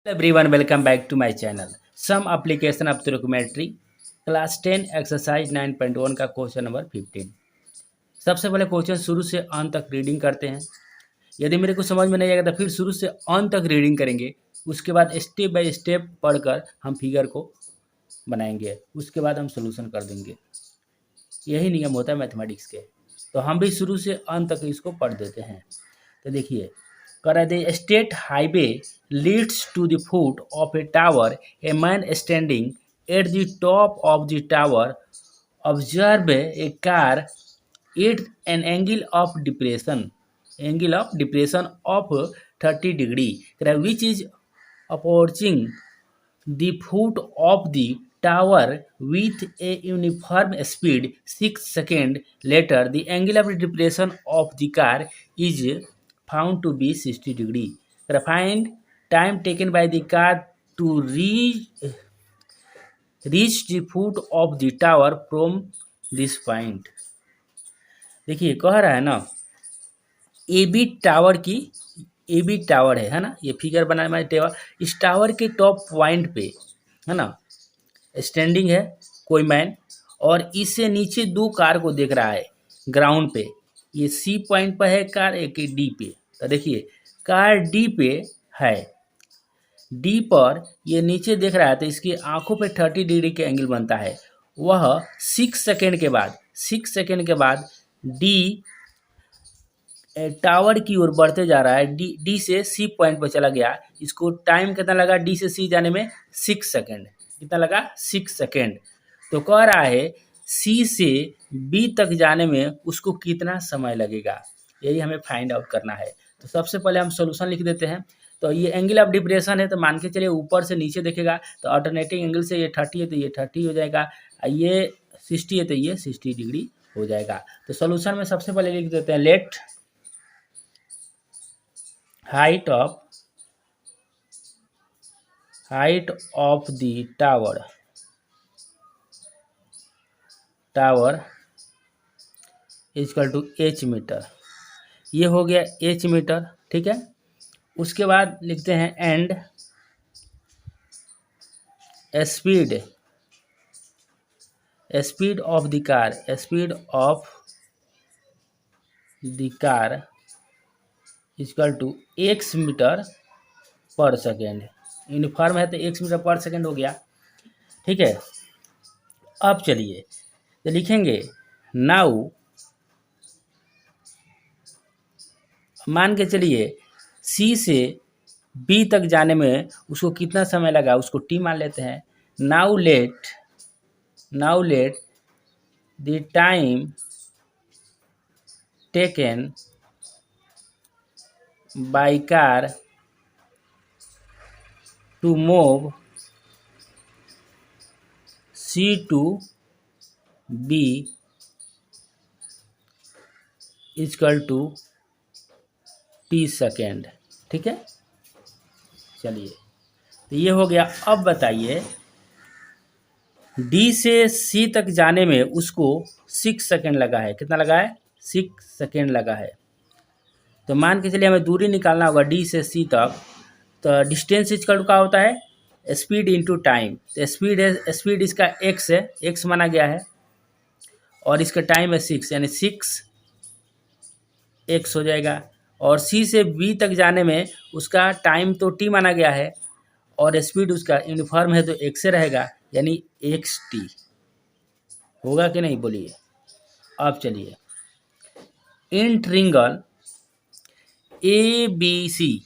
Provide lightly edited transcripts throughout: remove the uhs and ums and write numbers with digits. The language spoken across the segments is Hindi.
Everyone, welcome back to my channel. Some application of trigonometry, class 10 exercise 9.1 का क्वेश्चन नंबर 15। सबसे पहले क्वेश्चन शुरू से अंत तक रीडिंग करते हैं। यदि मेरे को समझ में नहीं आएगा तो फिर शुरू से अंत तक रीडिंग करेंगे। उसके बाद स्टेप बाय स्टेप पढ़कर हम फिगर को बनाएंगे। उसके बाद हम सोल्यूशन कर देंगे। यही नियम होता है मैथमेटिक्स के। तो हम भी शुरू से अंत तक इसको पढ़ देते हैं। तो देखिए, the state highway leads to the foot of a tower. A man standing at the top of the tower observe a car at an angle of depression of 30 degree, which is approaching the foot of the tower with a uniform speed. 6 seconds later, the angle of depression of the car is found to be 60 degree. Find time taken by the car to reach the foot of the tower from this point. देखिए, कह रहा है ना, ए बी टावर है ना, ये फिगर बनाने वाला टावर। इस टावर के टॉप पॉइंट पे है ना स्टैंडिंग है कोई मैन, और इससे नीचे दो कार को देख रहा है ग्राउंड पे। ये सी पॉइंट पर है कार, एक डी पे। तो देखिए, कार डी पे है, डी पर ये नीचे देख रहा है, तो इसकी आंखों पे 30 डिग्री के एंगल बनता है। वह 6 सेकेंड के बाद डी टावर की ओर बढ़ते जा रहा है। डी से सी पॉइंट पर चला गया। इसको टाइम कितना लगा डी से सी जाने में? 6 सेकेंड। कितना लगा? 6 सेकेंड। तो कह रहा है सी से बी तक जाने में उसको कितना समय लगेगा, यही हमें फाइंड आउट करना है। तो सबसे पहले हम सोल्यूशन लिख देते हैं। तो ये एंगल ऑफ डिप्रेशन है, तो मान के चलिए ऊपर से नीचे देखेगा तो अल्टरनेटिंग एंगल से ये 30 है तो ये 30 हो जाएगा, ये 60 है तो ये 60 डिग्री हो जाएगा। तो सोल्यूशन में सबसे पहले लिख देते हैं, let height of the tower equal to h metre. ये हो गया h मीटर, ठीक है। उसके बाद लिखते हैं and speed of the car equal to x metre per second. Uniform है तो x मीटर पर सेकेंड हो गया, ठीक है। अब चलिए तो लिखेंगे नाउ, मान के चलिए C से B तक जाने में उसको कितना समय लगा, उसको T मान लेते हैं। Now let the time taken by car to move C to B equal to T second, ठीक है। चलिए, तो ये हो गया। अब बताइए D से C तक जाने में उसको 6 सेकेंड लगा है। कितना लगा है? 6 सेकेंड लगा है। तो मान के चलिए हमें दूरी निकालना होगा डी से सी तक। तो डिस्टेंस इक्वल टू क्या होता है? Speed into time. तो स्पीड इसका एक्स है, एक्स माना गया है, और इसका टाइम है 6, यानी 6 एक्स हो जाएगा। और सी से बी तक जाने में उसका टाइम तो टी माना गया है, और स्पीड उसका यूनिफॉर्म है तो एक्स से रहेगा, यानी एक्स टी होगा कि नहीं, बोलिए। अब चलिए, इन ट्रिंगल ए बी सी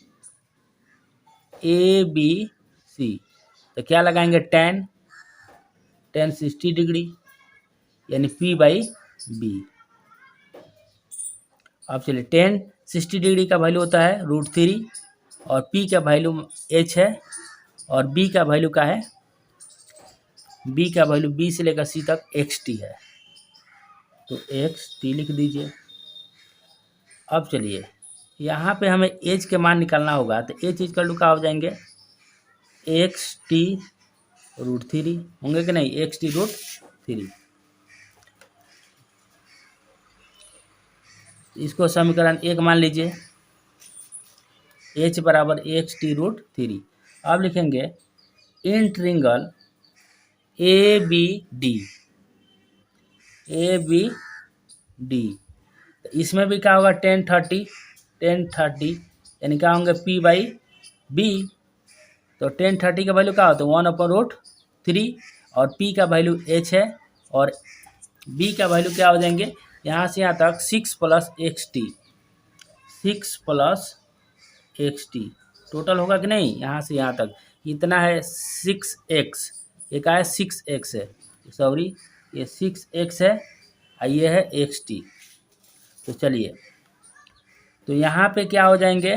तो क्या लगाएंगे? टेन 60 डिग्री, यानी P बाई बी। अब चलिए, 60 डिग्री का वैल्यू होता है √3, और P का वैल्यू H है, और B का वैल्यू का है, B का वैल्यू B से लेकर C तक XT है, तो XT लिख दीजिए। अब चलिए, यहाँ पे हमें एच के मान निकालना होगा। तो एच इक्वल टू क्या हो जाएंगे? XT √3 होंगे कि नहीं? XT √3। इसको समीकरण 1 मान लीजिए, H बराबर XT √3। अब लिखेंगे integral A B D, A B D, इसमें भी क्या होगा 10 30 यानी क्या होंगे P बाई बी। तो 10 30 का वैल्यू क्या होता है 1/√3 और P का वैल्यू h है और B का वैल्यू क्या हो जाएंगे यहाँ से यहाँ तक 6 + xt, 6 + xt टोटल होगा कि नहीं, यहाँ से यहाँ तक इतना है 6x, एक आया 6x है, सॉरी ये 6x है और ये है xt। तो चलिए, तो यहाँ पे क्या हो जाएंगे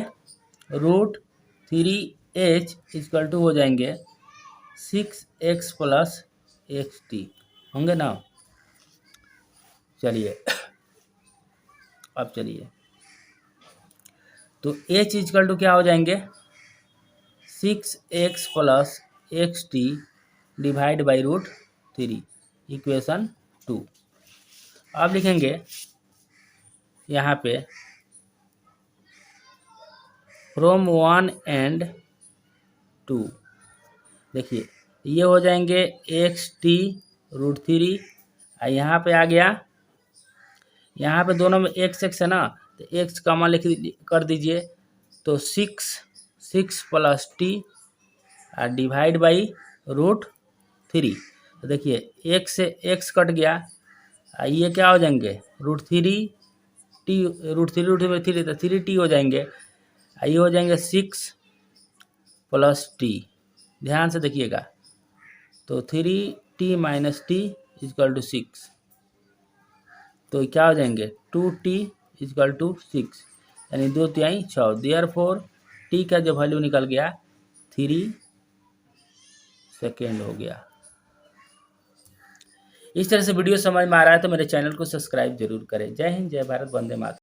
√3h = हो जाएंगे 6x + xt होंगे ना। चलिए अब चलिए, तो h = क्या हो जाएंगे 6x + xt / √3, इक्वेशन 2। अब लिखेंगे यहाँ पे फ्रॉम 1 and 2, देखिए ये हो जाएंगे xt √3 और यहाँ पे आ गया, यहाँ पे दोनों में x है ना, तो x कॉमन लिख कर दीजिए, तो 6 + t / √3। तो देखिए x से x कट गया, ये क्या हो जाएंगे √3t, √3 तो 3t हो जाएंगे, ये हो जाएंगे 6 + t, ध्यान से देखिएगा, तो 3t - t = 6, तो क्या हो जाएंगे 2t = 6 यानी 2×3 = 6, देयरफॉर t का जो वैल्यू निकल गया 3 सेकेंड हो गया। इस तरह से वीडियो समझ में आ रहा है तो मेरे चैनल को सब्सक्राइब जरूर करें। जय हिंद, जय भारत, वंदे मातरम।